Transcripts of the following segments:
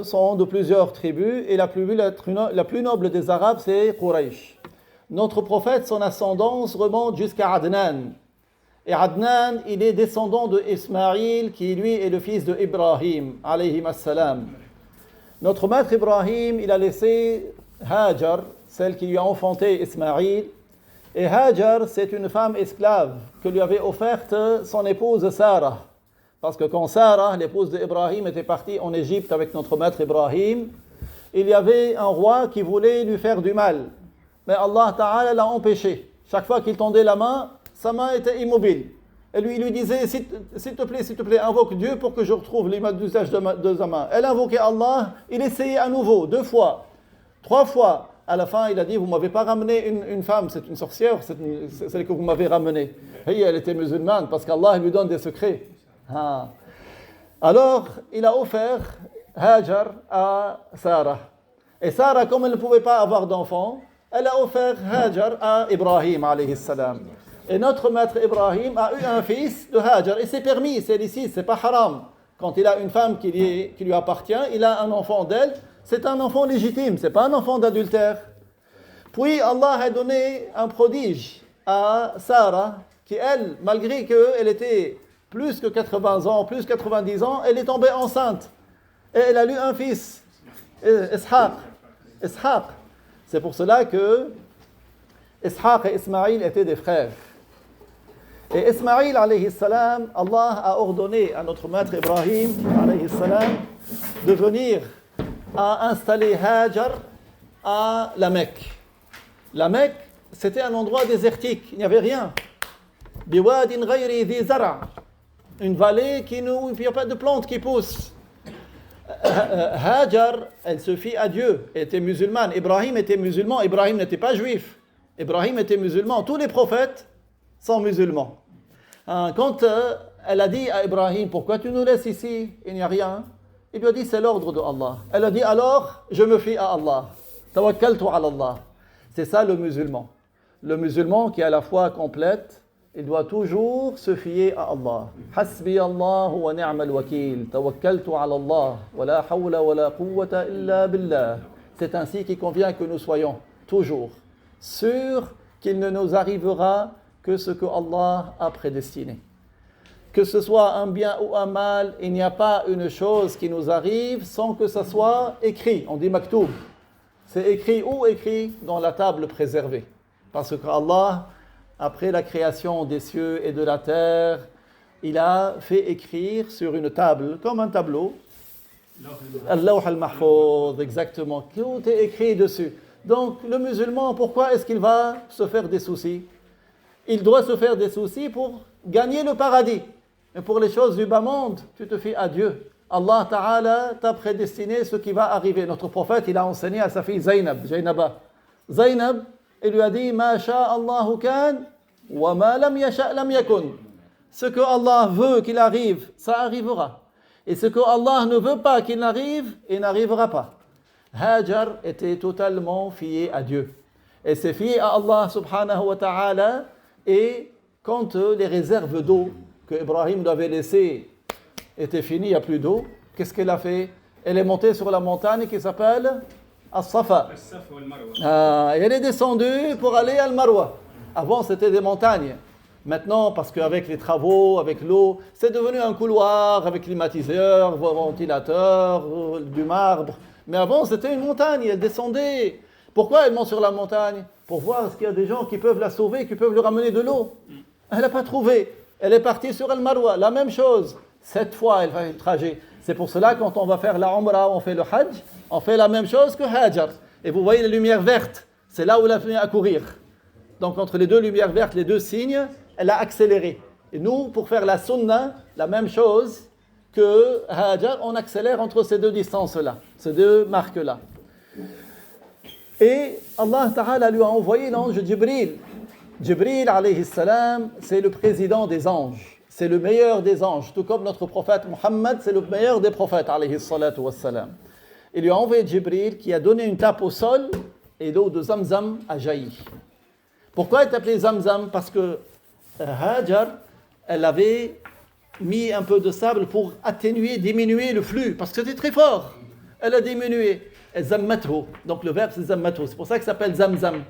sont de plusieurs tribus et la plus noble des Arabes, c'est Quraysh. Notre prophète, son ascendance remonte jusqu'à Adnan. Et Adnan, il est descendant de Ismaïl, qui lui est le fils de Ibrahim, alayhi assalam. Notre maître Ibrahim, il a laissé Hajar, celle qui lui a enfanté Ismaïl. Et Hajar, c'est une femme esclave que lui avait offerte son épouse Sarah. Parce que quand Sarah, l'épouse d'Ibrahim, était partie en Égypte avec notre maître Ibrahim, il y avait un roi qui voulait lui faire du mal. Mais Allah Ta'ala l'a empêché. Chaque fois qu'il tendait la main, sa main était immobile. Et lui, il lui disait, s'il te plaît, invoque Dieu pour que je retrouve l'usage de sa main. Elle invoquait Allah, il essayait à nouveau, 2 fois, 3 fois. À la fin, il a dit, vous ne m'avez pas ramené une femme, c'est une sorcière, c'est celle que vous m'avez ramenée. Et elle était musulmane, parce qu'Allah lui donne des secrets. Ah. Alors, il a offert Hajar à Sarah. Et Sarah, comme elle ne pouvait pas avoir d'enfant, elle a offert Hajar à Ibrahim, alayhi salam. Et notre maître Ibrahim a eu un fils de Hajar. Et c'est permis, c'est licite, c'est pas haram. Quand il a une femme qui lui appartient, il a un enfant d'elle, c'est un enfant légitime, c'est pas un enfant d'adultère. Puis Allah a donné un prodige à Sarah, qui elle, malgré qu'elle était plus que 80 ans, plus 90 ans, elle est tombée enceinte. Et elle a eu un fils, Ishaq. C'est pour cela que Ishaq et Ismaïl étaient des frères. Et Ismaïl, alayhi salam, Allah a ordonné à notre maître Ibrahim, alayhi salam, de venir à installer Hajar à la Mecque. La Mecque, c'était un endroit désertique, il n'y avait rien. Biwadin ghayri dhi zara'. Une vallée où il n'y a pas de plantes qui poussent. Hajar, elle se fie à Dieu, elle était musulmane. Ibrahim était musulman, Ibrahim n'était pas juif. Ibrahim était musulman, tous les prophètes sont musulmans. Quand elle a dit à Ibrahim, pourquoi tu nous laisses ici, il n'y a rien, il lui a dit, c'est l'ordre de Allah. Elle a dit, alors, je me fie à Allah. Tawakkaltu ala Allah. C'est ça le musulman. Le musulman qui a la foi complète, il doit toujours se fier à Allah. Hasbi Allah wa ni'mal wakil. Tawakkaltu ala Allah. Wa la hawla wa la quwwata illa billah. C'est ainsi qu'il convient que nous soyons toujours sûrs qu'il ne nous arrivera que ce que Allah a prédestiné. Que ce soit un bien ou un mal, il n'y a pas une chose qui nous arrive sans que ça soit écrit. On dit maktoub. C'est écrit où? Écrit dans la table préservée. Parce qu'Allah, après la création des cieux et de la terre, il a fait écrire sur une table, comme un tableau, Al-Lawh al-Mahfouz, exactement, tout est écrit dessus. Donc le musulman, pourquoi est-ce qu'il va se faire des soucis? Il doit se faire des soucis pour gagner le paradis. Mais pour les choses du bas monde, tu te fies à Dieu. Allah Ta'ala t'a prédestiné ce qui va arriver. Notre prophète, il a enseigné à sa fille Zaynab, il lui a dit, Ma sha'Allahu kan, wa ma lam yasha' lam yakun. Ce que Allah veut qu'il arrive, ça arrivera. Et ce que Allah ne veut pas qu'il arrive, il n'arrivera pas. Hajar était totalement fiée à Dieu. Elle s'est fiée à Allah subhanahu wa ta'ala. Et quand les réserves d'eau que Ibrahim lui avait laissées étaient finies, il n'y a plus d'eau, qu'est-ce qu'elle a fait? Elle est montée sur la montagne qui s'appelle As-Safa. Et elle est descendue pour aller à Al-Marwa. Avant, c'était des montagnes. Maintenant, parce qu'avec les travaux, avec l'eau, c'est devenu un couloir avec climatiseur, ventilateur, du marbre. Mais avant, c'était une montagne, elle descendait. Pourquoi elle monte sur la montagne? Pour voir est-ce qu'il y a des gens qui peuvent la sauver, qui peuvent lui ramener de l'eau. Elle n'a pas trouvé. Elle est partie sur Al-Marwa. La même chose. 7 fois, elle fait le trajet. C'est pour cela, quand on va faire la Umrah, on fait le Hajj, on fait la même chose que Hajar. Et vous voyez les lumières vertes. C'est là où elle a fini à courir. Donc, entre les 2 lumières vertes, les 2 signes, elle a accéléré. Et nous, pour faire la Sunnah, la même chose que Hajar, on accélère entre ces 2 distances-là, ces 2 marques-là. Et Allah Ta'ala lui a envoyé l'ange Jibril. Jibril, alayhi salam, c'est le président des anges. C'est le meilleur des anges. Tout comme notre prophète Muhammad, c'est le meilleur des prophètes, alayhi salatu wassalam. Il lui a envoyé Jibril qui a donné une tape au sol et l'eau de Zamzam a jailli. Pourquoi elle est appelée Zamzam? Parce que Hajar, elle avait mis un peu de sable pour atténuer, diminuer le flux, parce que c'était très fort. elle a diminué. Et zammathu. Donc le verbe c'est zammathu. C'est pour ça que ça s'appelle zamzam.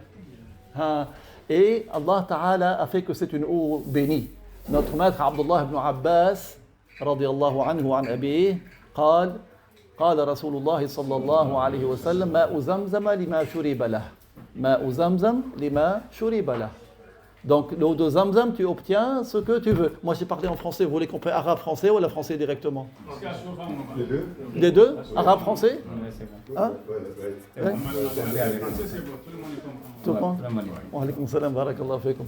Et Allah Ta'ala a fait que c'est une eau bénie. Notre maître Abdullah ibn Abbas, radiyallahu anhu an abih, قال رسول الله صلى الله عليه وسلم ماء زمزم لما شرب له ماء زمزم لما شرب له. Donc l'eau de Zamzam, tu obtiens ce que tu veux. Moi j'ai parlé en français, vous voulez qu'on parle arabe-français ou la français directement? Les deux. Les deux? Arabe-français? Hein? Tout le monde? Wa alaykoum salam, barakallahu fikum.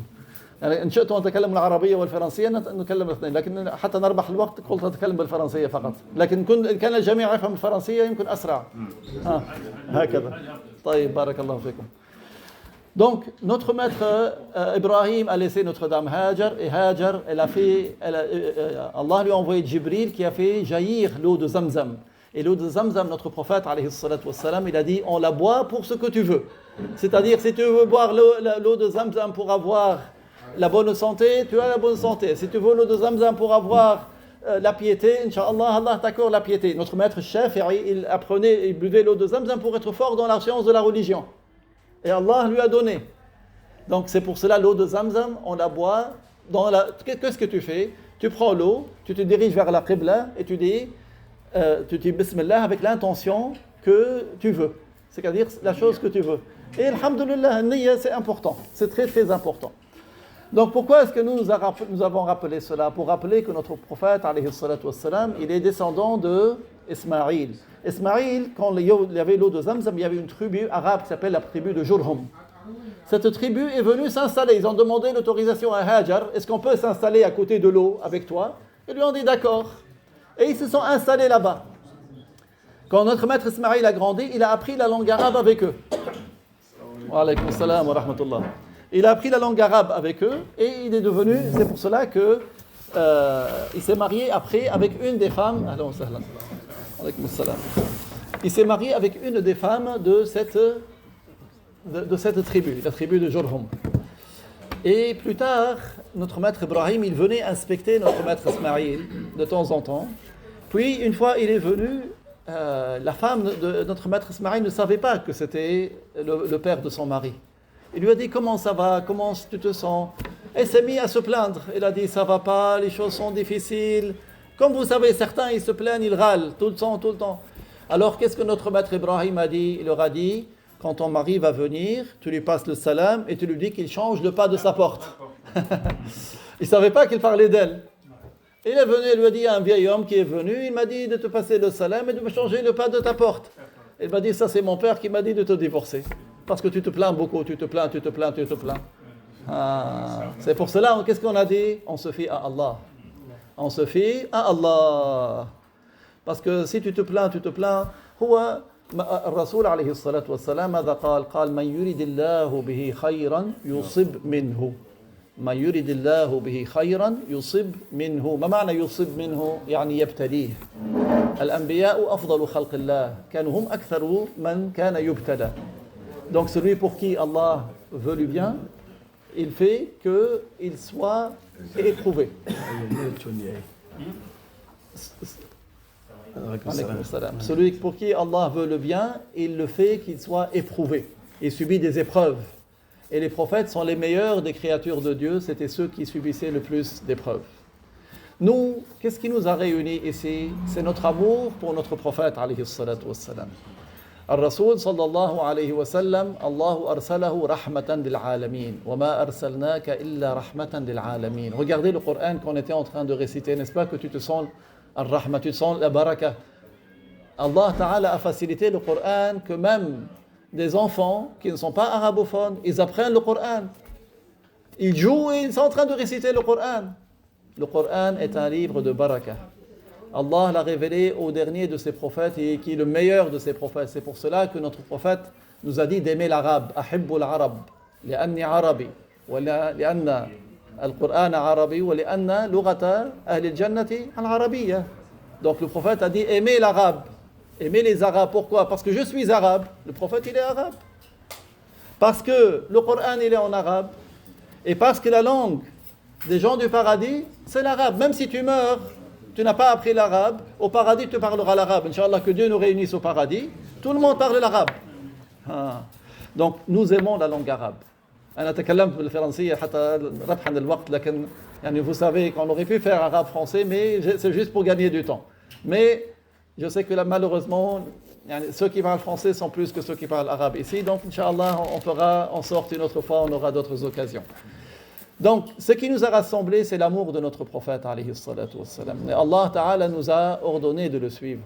يعني إن شئت أن أتكلم العربية والفرنسية نتكلم الاثنين لكن حتى نربح الوقت قلت أتكلم بالفرنسية فقط لكن كان الجميع يفهم الفرنسية يمكن أسرع هكذا طيب بارك الله فيكم. Donc notre maître Ibrahim a laissé notre dame Hajar et Hajar Allah lui a envoyé Jibril qui a fait jaillir l'eau de Zamzam. Et l'eau de Zamzam, notre prophète alayhi salatu wassalam, il a dit on la boit pour ce que tu veux. C'est-à-dire si tu veux boire l'eau de Zamzam pour avoir la bonne santé, tu as la bonne santé. Si tu veux l'eau de Zamzam pour avoir la piété, Inch'Allah, Allah t'accorde la piété. Notre maître Shafi'i, il buvait l'eau de Zamzam pour être fort dans la science de la religion. Et Allah lui a donné. Donc c'est pour cela l'eau de Zamzam, on la boit. Qu'est-ce que tu fais? Tu prends l'eau, tu te diriges vers la Qibla et tu dis Bismillah avec l'intention que tu veux. C'est-à-dire la chose que tu veux. Et alhamdulillah, niyya, c'est important. C'est très très important. Donc pourquoi est-ce que nous avons rappelé cela? Pour rappeler que notre prophète, alayhi salatu wassalam, il est descendant de Ismaïl. Ismaïl, quand il y avait l'eau de Zamzam, il y avait une tribu arabe qui s'appelle la tribu de Jurhum. Cette tribu est venue s'installer. Ils ont demandé l'autorisation à Hajar. Est-ce qu'on peut s'installer à côté de l'eau avec toi? Ils lui ont dit d'accord. Et ils se sont installés là-bas. Quand notre maître Ismaïl a grandi, il a appris la langue arabe avec eux. Wa alaykoum salam wa rahmatullah. Il a appris la langue arabe avec eux et il est devenu, c'est pour cela que il s'est marié après avec une des femmes. Il s'est marié avec une des femmes de cette tribu, la tribu de Jurhum. Et plus tard, notre maître Ibrahim, il venait inspecter notre maître Ismaïl de temps en temps. Puis une fois, il est venu. La femme de notre maître Ismaïl ne savait pas que c'était le père de son mari. Il lui a dit comment ça va, comment tu te sens. Elle s'est mise à se plaindre. Elle a dit ça va pas, les choses sont difficiles. Comme vous savez, certains ils se plaignent, ils râlent tout le temps. Alors qu'est-ce que notre maître Ibrahim a dit? Il leur a dit quand ton mari va venir, tu lui passes le salam et tu lui dis qu'il change le pas de sa porte. Il ne savait pas qu'il parlait d'elle. Il est venu, il lui a dit à un vieil homme qui est venu, il m'a dit de te passer le salam et de me changer le pas de ta porte. Il m'a dit ça c'est mon père qui m'a dit de te divorcer. Parce que tu te plains beaucoup, tu te plains. C'est pour cela, qu'est-ce qu'on a dit? On se fie à Allah. On se fie à Allah. Parce que si tu te plains, هو الرسول عليه الصلاة والسلام ماذا قال من يريد الله به خيرا يصب منه من يريد الله به خيرا يصب منه ما معنى يصب منه يعني يبتليه الأنبياء أفضل خلق الله كانوا هم أكثر من كان يبتلى. Donc celui pour qui Allah veut du bien, il fait qu'il soit éprouvé. Celui pour qui Allah veut le bien, il le fait qu'il soit éprouvé. Il subit des épreuves. Et les prophètes sont les meilleurs des créatures de Dieu, c'était ceux qui subissaient le plus d'épreuves. Nous, qu'est-ce qui nous a réunis ici? C'est notre amour pour notre prophète, alayhi salatu wassalam. الرسول صلى الله عليه وسلم الله أرسله رحمة للعالمين وما أرسلناك إلا رحمة للعالمين. Regardez le Coran qu'on était en train de réciter, n'est-ce pas que tu te sens الرحمة, tu te sens la baraka. Allah Ta'ala a facilité le Coran que même des enfants qui ne sont pas arabophones, ils apprennent le Coran. Ils jouent et ils sont en train de réciter le Coran. Le Coran est un livre de baraka. Allah l'a révélé au dernier de ses prophètes et qui est le meilleur de ses prophètes. C'est pour cela que notre prophète nous a dit d'aimer l'arabe. أحب العرب لأني عربي ولأن القرآن عربي ولأن لغة أهل الجنة العربية. Donc le prophète a dit aimer l'arabe, aimer les arabes. Pourquoi? Parce que je suis arabe. Le prophète il est arabe. Parce que le Coran il est en arabe et parce que la langue des gens du paradis c'est l'arabe. Même si tu meurs, tu n'as pas appris l'arabe, au paradis tu parleras l'arabe. Inch'Allah, que Dieu nous réunisse au paradis. Tout le monde parle l'arabe. Ah. Donc nous aimons la langue arabe. أنا تكلمت بالفرنسية حتى ربحا الوقت لكن يعني vous savez qu'on aurait pu faire arabe français mais c'est juste pour gagner du temps. Mais je sais que là, malheureusement ceux qui parlent français sont plus que ceux qui parlent arabe ici. Donc Inch'Allah on fera en sorte une autre fois, on aura d'autres occasions. Donc ce qui nous a rassemblés c'est l'amour de notre prophète alayhi salatu wassalam. Et Allah Ta'ala nous a ordonné de le suivre.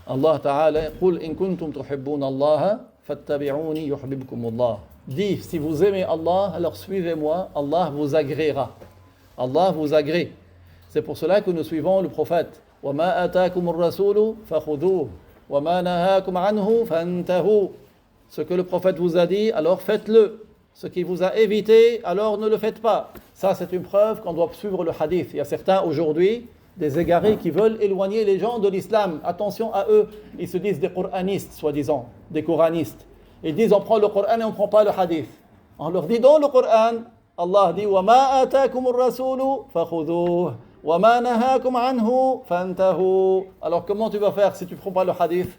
Allah Ta'ala قُلْ إِن كُنْتُمْ تُحِبُّونَ اللَّهَ فَاتَّبِعُونِي يُحْبِبْكُمُ اللَّهُ. Dis, si vous aimez Allah, alors suivez-moi, Allah vous agréera. Allah vous agrée. C'est pour cela que nous suivons le prophète. وَمَا أَتَاكُمُ الرَّسُولُ فَخُذُوهُ وَمَا نَهَاكُمْ عَنْهُ فَانْتَهُوا. Ce que le prophète vous a dit, alors faites-le. Ce qui vous a évité, alors ne le faites pas. Ça, c'est une preuve qu'on doit suivre le hadith. Il y a certains aujourd'hui, des égarés qui veulent éloigner les gens de l'islam. Attention à eux, ils se disent des coranistes, soi-disant, des coranistes. Ils disent on prend le Coran et on ne prend pas le hadith. On leur dit dans le Coran, Allah dit وَمَا آتَاكُمُ الرَّسُولُ فَخُذُوهُ وَمَا نَهَاكُمْ عَنْهُ فَانْتَهُوا. Alors comment tu vas faire si tu ne prends pas le hadith?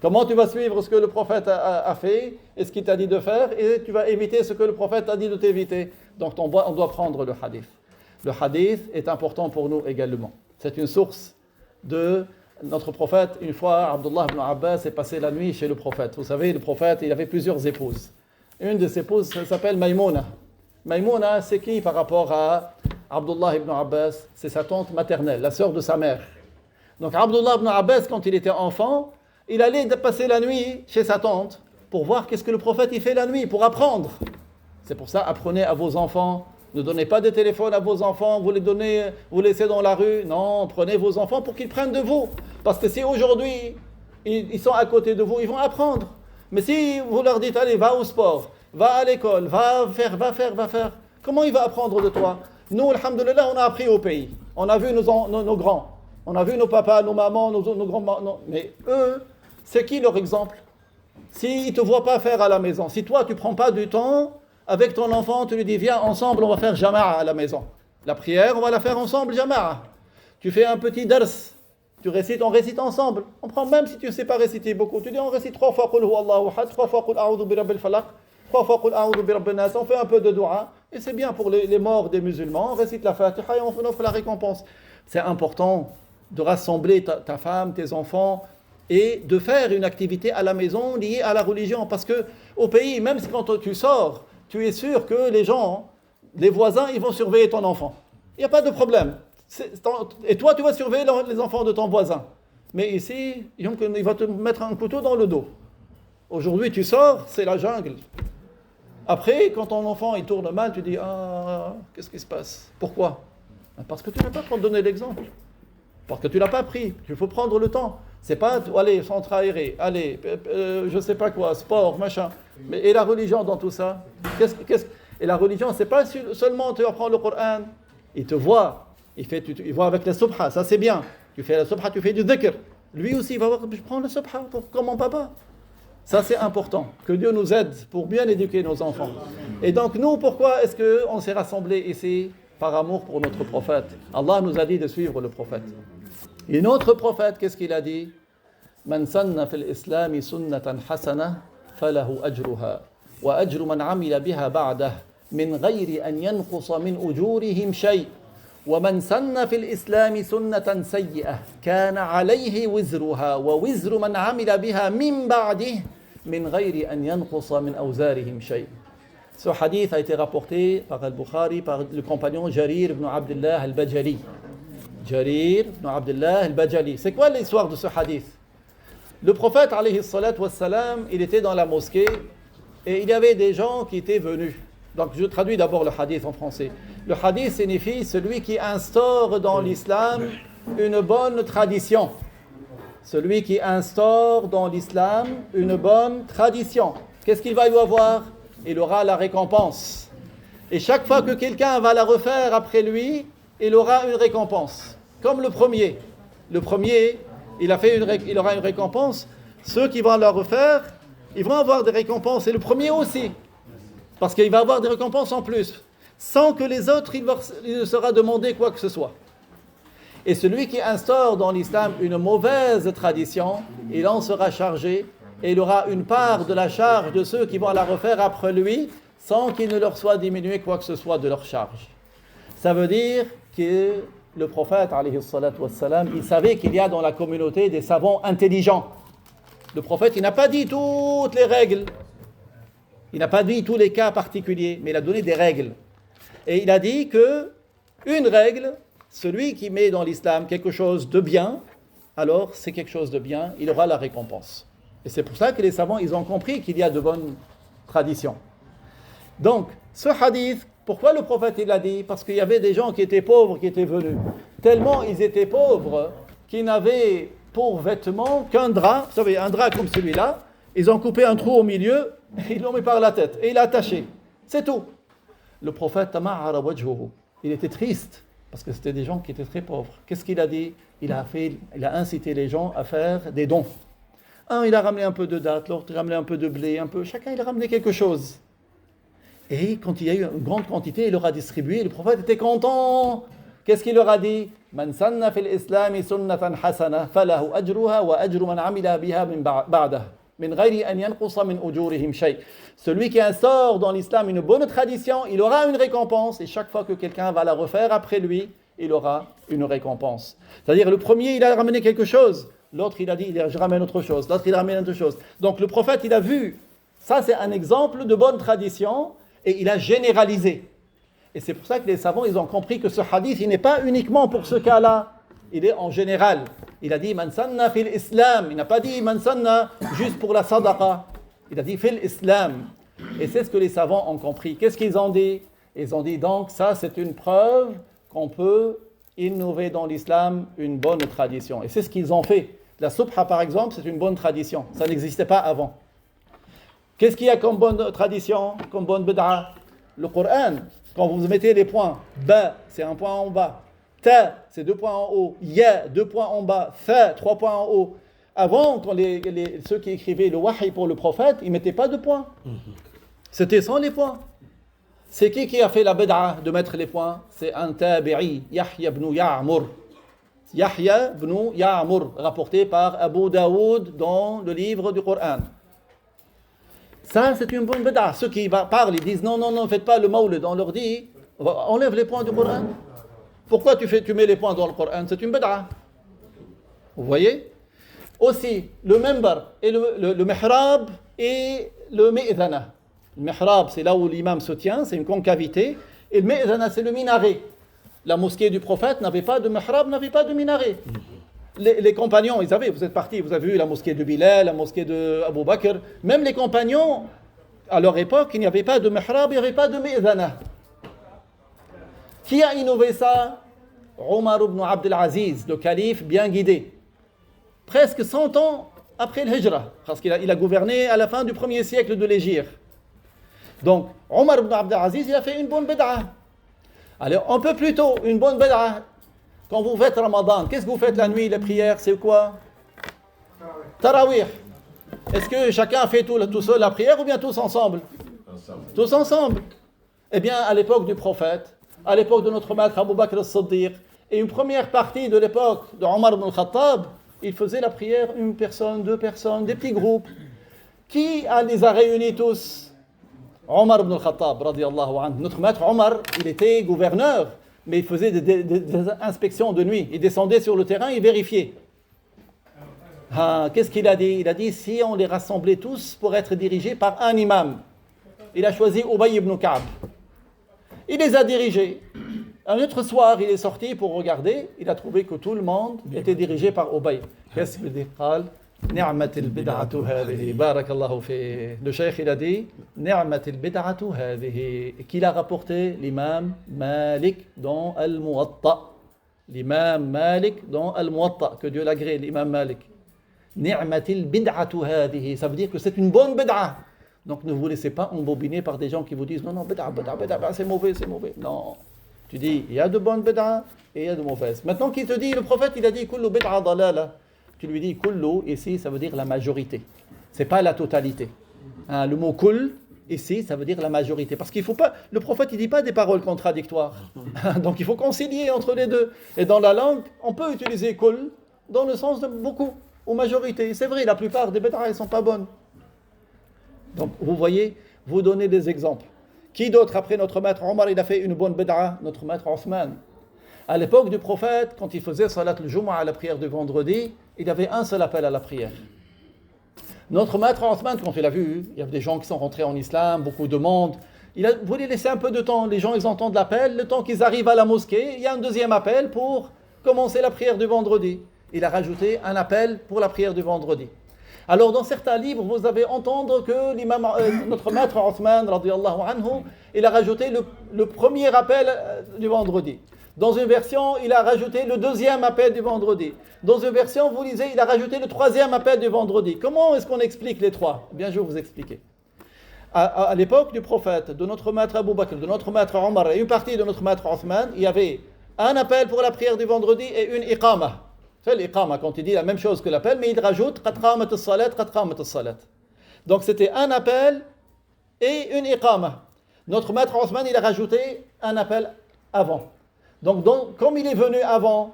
Comment tu vas suivre ce que le prophète a fait et ce qu'il t'a dit de faire et tu vas éviter ce que le prophète a dit de t'éviter? Donc on doit prendre le hadith. Le hadith est important pour nous également. C'est une source de notre prophète. Une fois, Abdullah ibn Abbas est passé la nuit chez le prophète. Vous savez, le prophète, il avait plusieurs épouses. Une de ses épouses s'appelle Maïmouna. Maïmouna, c'est qui par rapport à Abdullah ibn Abbas? C'est sa tante maternelle, la sœur de sa mère. Donc Abdullah ibn Abbas, quand il était enfant, il allait passer la nuit chez sa tante pour voir qu'est-ce que le prophète il fait la nuit, pour apprendre. C'est pour ça, apprenez à vos enfants. Ne donnez pas de téléphone à vos enfants, vous les laissez dans la rue. Non, prenez vos enfants pour qu'ils prennent de vous. Parce que si aujourd'hui, ils sont à côté de vous, ils vont apprendre. Mais si vous leur dites, allez, va au sport, va à l'école, va faire, comment il va apprendre de toi? Nous, alhamdoulilah, on a appris au pays. On a vu nos grands. On a vu nos papas, nos mamans, nos grands-mamans. Mais eux, c'est qui leur exemple? S'ils ne te voient pas faire à la maison, si toi, tu ne prends pas du temps avec ton enfant, tu lui dis, viens ensemble, on va faire jama'a à la maison. La prière, on va la faire ensemble, jama'a. Tu fais un petit dars, on récite ensemble. On prend même si tu ne sais pas réciter beaucoup. Tu dis, on récite 3 fois Qul huwa Allahu ahad, 3 fois Qul a'udhu bi rabbil falaq, 3 fois Qul a'udhu bi rabbin nas. On fait un peu de dua. Et c'est bien pour les morts des musulmans. On récite la Fatiha et on offre la récompense. C'est important de rassembler ta femme, tes enfants, et de faire une activité à la maison liée à la religion. Parce qu'au pays, même si quand tu sors, tu es sûr que les gens, les voisins, ils vont surveiller ton enfant. Il n'y a pas de problème. Et toi, tu vas surveiller les enfants de ton voisin. Mais ici, il va te mettre un couteau dans le dos. Aujourd'hui, tu sors, c'est la jungle. Après, quand ton enfant il tourne mal, tu dis, ah, qu'est-ce qui se passe? Pourquoi? Parce que tu n'as pas donné l'exemple. Parce que tu ne l'as pas pris. Il faut prendre le temps. C'est pas, allez, centre aéré, allez, je ne sais pas quoi, sport, machin. Mais et la religion dans tout ça? Et la religion, c'est pas seulement tu apprends le Coran. Il te voit. Il voit avec la subha, ça c'est bien. Tu fais la subha, tu fais du dhikr. Lui aussi, il va voir, je prends la subha comme mon papa. Ça c'est important. Que Dieu nous aide pour bien éduquer nos enfants. Et donc nous, pourquoi est-ce qu'on s'est rassemblés ici? Par amour pour notre prophète. Allah nous a dit de suivre le prophète. Et notre prophète, qu'est-ce qu'il a dit? Man sanna fil islami sunnatan hasana falahu ajruha wa ajru man amila biha ba'dah min ghayri an yanqusa min ujurihim shay wa man sanna fil islami sunnatan sayyi'ah kana alayhi wizruha wa wizru man amila biha min ba'dih min ghayri an yanqusa min awzarihim shay. Ce hadith a été rapporté par Al-Bukhari, par le compagnon Jarir ibn Abdullah al-Bajali. Jarir ibn Abdullah al-Bajali. C'est quoi l'histoire de ce hadith? Le prophète, alayhi salatu wassalam, il était dans la mosquée et il y avait des gens qui étaient venus. Donc je traduis d'abord le hadith en français. Le hadith signifie celui qui instaure dans l'islam une bonne tradition. Celui qui instaure dans l'islam une bonne tradition. Qu'est-ce qu'il va lui avoir? Il aura la récompense. Et chaque fois que quelqu'un va la refaire après lui, il aura une récompense. Comme le premier. Le premier, il aura une récompense. Ceux qui vont la refaire, ils vont avoir des récompenses. Et le premier aussi. Parce qu'il va avoir des récompenses en plus. Sans que les autres, il ne sera demandé quoi que ce soit. Et celui qui instaure dans l'islam une mauvaise tradition, il en sera chargé et il aura une part de la charge de ceux qui vont la refaire après lui sans qu'il ne leur soit diminué quoi que ce soit de leur charge. Ça veut dire que le prophète, alayhi salatu wassalam, il savait qu'il y a dans la communauté des savants intelligents. Le prophète, il n'a pas dit toutes les règles, il n'a pas dit tous les cas particuliers, mais il a donné des règles. Et il a dit que une règle, celui qui met dans l'islam quelque chose de bien, alors c'est quelque chose de bien, il aura la récompense. Et c'est pour ça que les savants, ils ont compris qu'il y a de bonnes traditions. Donc, ce hadith, pourquoi le prophète il l'a dit? Parce qu'il y avait des gens qui étaient pauvres, qui étaient venus. Tellement ils étaient pauvres qu'ils n'avaient pour vêtement qu'un drap, vous savez, un drap comme celui-là, ils ont coupé un trou au milieu, ils l'ont mis par la tête, et il l'a attaché. C'est tout. Le prophète, tama'ara wajhuhu, il était triste, parce que c'était des gens qui étaient très pauvres. Qu'est-ce qu'il a dit? Il a incité les gens à faire des dons. Un, il a ramené un peu de dattes, l'autre, il a ramené un peu de blé, chacun, il a ramené quelque chose. Et quand il y a eu une grande quantité, il leur a distribué. Le prophète était content. Qu'est-ce qu'il leur a dit? Man sanna fil islami sunnatan hasana falahu ajruha wa ajru man amila biha min ba'dah min ghayri an yanqusa min ujurihim shay. Celui qui instaure dans l'islam une bonne tradition, il aura une récompense, et chaque fois que quelqu'un va la refaire après lui, il aura une récompense. C'est-à-dire le premier, il a ramené quelque chose, l'autre il a dit je ramène autre chose, l'autre il ramène autre chose. Donc le prophète il a vu, ça c'est un exemple de bonne tradition. Et il a généralisé. Et c'est pour ça que les savants, ils ont compris que ce hadith, il n'est pas uniquement pour ce cas-là. Il est en général. Il a dit, man sanna fil islam. Il n'a pas dit, man sanna juste pour la sadaqa. Il a dit, fil islam. Et c'est ce que les savants ont compris. Qu'est-ce qu'ils ont dit? Ils ont dit, donc, ça, c'est une preuve qu'on peut innover dans l'islam une bonne tradition. Et c'est ce qu'ils ont fait. La subha, par exemple, c'est une bonne tradition. Ça n'existait pas avant. Qu'est-ce qu'il y a comme bonne tradition, comme bonne bid'a? Le Coran, quand vous mettez les points, ba, c'est un point en bas, ta, c'est 2 points en haut, ya, 2 points en bas, fa, 3 points en haut. Avant, quand ceux qui écrivaient le wahi pour le prophète, ils ne mettaient pas de points. C'était sans les points. C'est qui a fait la bid'a de mettre les points? C'est un tabi'i, Yahya ibn Ya'mur. Yahya ibn Ya'mur, rapporté par Abu Daoud dans le livre du Coran. Ça, c'est une bonne bid'a. Ceux qui parlent, ils disent non, ne faites pas le mawlid. On leur dit, enlève les points du Coran. Pourquoi tu mets les points dans le Coran? C'est une bid'a. Vous voyez? Aussi, le member et le mihrab et le mi'dhana. Le mihrab, c'est là où l'imam se tient, c'est une concavité. Et le mi'dhana, c'est le minaret. La mosquée du prophète n'avait pas de mihrab, n'avait pas de minaret. Les compagnons, vous êtes partis, vous avez vu la mosquée de Bilal, la mosquée de Abu Bakr. Même les compagnons, à leur époque, il n'y avait pas de mihrab, il n'y avait pas de mi'dhana. Qui a innové ça? Omar ibn Abd al-Aziz, le calife bien guidé. Presque 100 ans après le Hijra, parce qu'il a gouverné à la fin du 1er siècle de l'Hégire. Donc, Omar ibn Abd al-Aziz, il a fait une bonne bid'a. Alors, un peu plus tôt, une bonne bid'a. Quand vous faites Ramadan, qu'est-ce que vous faites la nuit, les prières, c'est quoi? Tarawih. Est-ce que chacun fait tout seul la prière ou bien tous ensemble? Tous ensemble. Eh bien, à l'époque du prophète, à l'époque de notre maître Abu Bakr as-Siddiq, et une première partie de l'époque de Omar ibn al-Khattab, il faisait la prière, 1 personne, 2 personnes, des petits groupes. Qui les a réunis tous? Omar ibn al-Khattab, radiyallahu anhu. Notre maître Omar, il était gouverneur, mais il faisait des inspections de nuit. Il descendait sur le terrain, il vérifiait. Qu'est-ce qu'il a dit? Il a dit, si on les rassemblait tous pour être dirigés par un imam. Il a choisi Ubay ibn Ka'b. Il les a dirigés. Un autre soir, il est sorti pour regarder. Il a trouvé que tout le monde était dirigé par Ubay. Qu'est-ce qu'il dit? Ni'mat al-bid'atu hadhihi. Barakallahu fi. Le cheikh, il a dit, Ni'mat al-bid'atu hadhihi. Qu'il a rapporté l'imam Malik dans Al-Muwatta. L'imam Malik dans Al-Muwatta. Que Dieu l'agrée, l'imam Malik. Ni'mat al-bid'atu hadhihi. Ça veut dire que c'est une bonne bid'a. Donc ne vous laissez pas embobiner par des gens qui vous disent non, bid'a, c'est mauvais. Non. Tu dis, il y a de bonnes bid'a et il y a de mauvaises. Maintenant qu'il te dit, le prophète, il a dit, kullu bid'a dalala. Tu lui dis, kullu, ici, ça veut dire la majorité. C'est pas la totalité. Le mot kull, Ici, ça veut dire la majorité. Parce qu'il faut pas, le prophète, il dit pas des paroles contradictoires. Donc il faut concilier entre les deux. Et dans la langue, on peut utiliser kul dans le sens de beaucoup ou majorité. C'est vrai, la plupart des bid'a, elles ne sont pas bonnes. Donc vous voyez, vous donnez des exemples. Qui d'autre après notre maître Omar, il a fait une bonne bid'a? Notre maître Othman. À l'époque du prophète, quand il faisait salat al-Jumu'ah, la prière du vendredi, il avait un seul appel à la prière. Notre maître Othman, quand il a vu, il y avait des gens qui sont rentrés en islam, beaucoup de monde, il a voulu laisser un peu de temps. Les gens, ils entendent l'appel, le temps qu'ils arrivent à la mosquée, il y a un deuxième appel pour commencer la prière du vendredi. Il a rajouté un appel pour la prière du vendredi. Alors dans certains livres, vous avez entendu que notre maître Othman, radiyallahu anhu, il a rajouté le premier appel du vendredi. Dans une version, il a rajouté le deuxième appel du vendredi. Dans une version, vous lisez, il a rajouté le troisième appel du vendredi. Comment est-ce qu'on explique les trois? Eh bien, je vais vous expliquer. À l'époque du prophète, de notre maître Abu Bakr, de notre maître Omar et une partie de notre maître Othman, il y avait un appel pour la prière du vendredi et une iqama. C'est l'iqama, quand il dit la même chose que l'appel, mais il rajoute qad qamat as-salat, qad qamat as-salat. Donc c'était un appel et une iqama. Notre maître Othman, il a rajouté un appel avant. Donc, comme il est venu avant,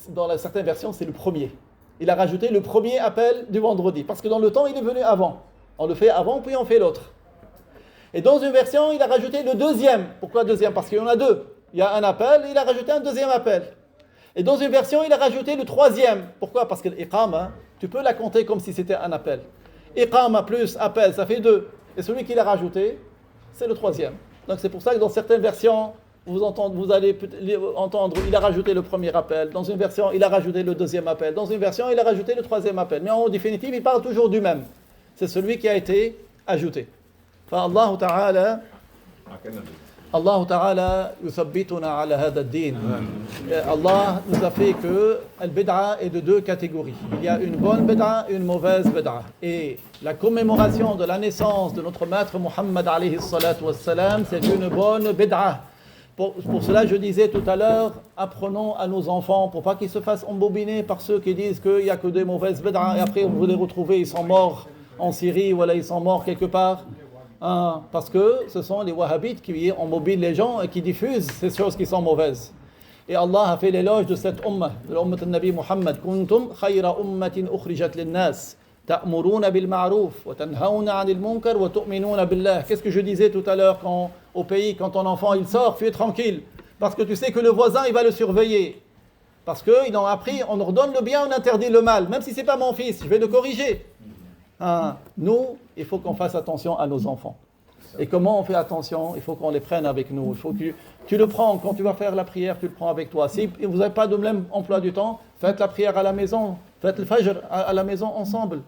dans certaines versions, c'est le premier. Il a rajouté le premier appel du vendredi. Parce que dans le temps, il est venu avant. On le fait avant, puis on fait l'autre. Et dans une version, il a rajouté le deuxième. Pourquoi deuxième? Parce qu'il y en a deux. Il y a un appel, il a rajouté un deuxième appel. Et dans une version, il a rajouté le troisième. Pourquoi? Parce que l'iqama, tu peux la compter comme si c'était un appel. Iqama plus appel, ça fait deux. Et celui qu'il a rajouté, c'est le troisième. Donc c'est pour ça que dans certaines versions, vous allez entendre, il a rajouté le premier appel. Dans une version, il a rajouté le deuxième appel. Dans une version, il a rajouté le troisième appel. Mais en définitive, il parle toujours du même. C'est celui qui a été ajouté. فالله تعالى الله تعالى يثبتنا على هذا الدين. Allah nous a fait que le bid'a est de deux catégories. Il y a une bonne bid'a et une mauvaise bid'a. Et la commémoration de la naissance de notre maître Muhammad alayhi salatu wassalam, c'est une bonne bid'a. Pour cela, je disais tout à l'heure, apprenons à nos enfants pour pas qu'ils se fassent embobiner par ceux qui disent qu'il n'y a que des mauvaises bid'a et après on veut les retrouver, ils sont morts en Syrie ou là ils sont morts quelque part. Parce que ce sont les wahhabites qui embobinent les gens et qui diffusent ces choses qui sont mauvaises. Et Allah a fait l'éloge de cette ummah, de l'ummah de Nabi Muhammad. Kuntum khayra ummatin ukhrijat lin-nas, ta'muruna bil ma'ruf wa tanhauna 'anil munkar wa tu'minuna billah. Qu'est-ce que je disais tout à l'heure au pays, quand ton enfant il sort, tu es tranquille. Parce que tu sais que le voisin il va le surveiller. Parce qu'ils ont appris, on ordonne le bien, on interdit le mal. Même si ce n'est pas mon fils, je vais le corriger. Nous, il faut qu'on fasse attention à nos enfants. Et comment on fait attention? Il faut qu'on les prenne avec nous. Il faut que tu le prends, quand tu vas faire la prière, tu le prends avec toi. Si vous n'avez pas de même emploi du temps, faites la prière à la maison, faites le fajr à la maison ensemble.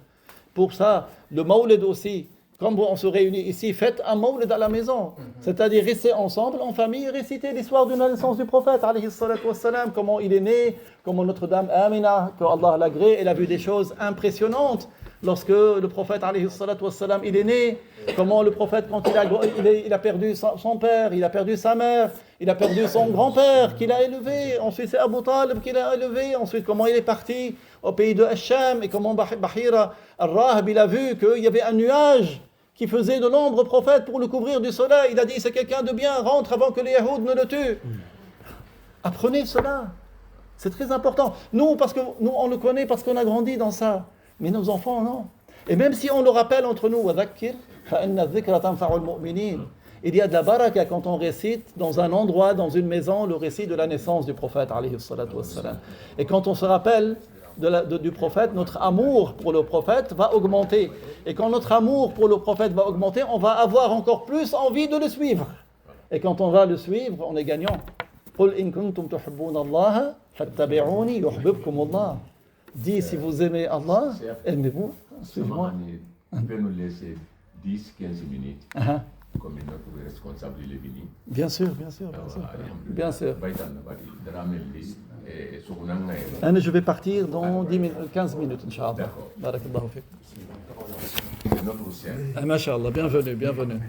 Pour ça, le mawlid aussi, comme on se réunit ici, faites un mawlid à la maison. C'est-à-dire restez ensemble en famille et récitez l'histoire de la naissance du prophète, alayhi salatu wassalam, comment il est né, comment Notre-Dame Amina, que Allah l'agrée, elle a vu des choses impressionnantes. Lorsque le prophète alayhi salatu wassalam, il est né, comment le prophète, quand il a perdu son père, il a perdu sa mère, il a perdu son grand-père qu'il a élevé, ensuite c'est Abu Talib qu'il a élevé, ensuite comment il est parti au pays de Hacham, et comment Bahira al-Rahib, il a vu qu'il y avait un nuage qui faisait de l'ombre au prophète pour le couvrir du soleil. Il a dit, c'est quelqu'un de bien, rentre avant que les Yahouds ne le tuent. Apprenez cela, c'est très important. Nous, on le connaît parce qu'on a grandi dans ça. Mais nos enfants, non. Et même si on le rappelle entre nous, il y a de la baraka quand on récite dans un endroit, dans une maison, le récit de la naissance du prophète. Et quand on se rappelle du prophète, notre amour pour le prophète va augmenter. Et quand notre amour pour le prophète va augmenter, on va avoir encore plus envie de le suivre. Et quand on va le suivre, on est gagnant. قُلْ إِن كُنْتُمْ تُحِبُّونَ اللَّهَ فَاتَّبِعُونِي يُحْبِبْكُمُ اللَّهُ. Dis, si vous aimez Allah, aimez-vous. Suivez-moi. Tu peux nous laisser 10-15 minutes, comme notre responsable est venu. Bien sûr, bien sûr. Bien sûr. Je vais partir dans 15 minutes, Inch'Allah. D'accord. Barakallahu fik. C'est notre chien. Masha'Allah, bienvenue.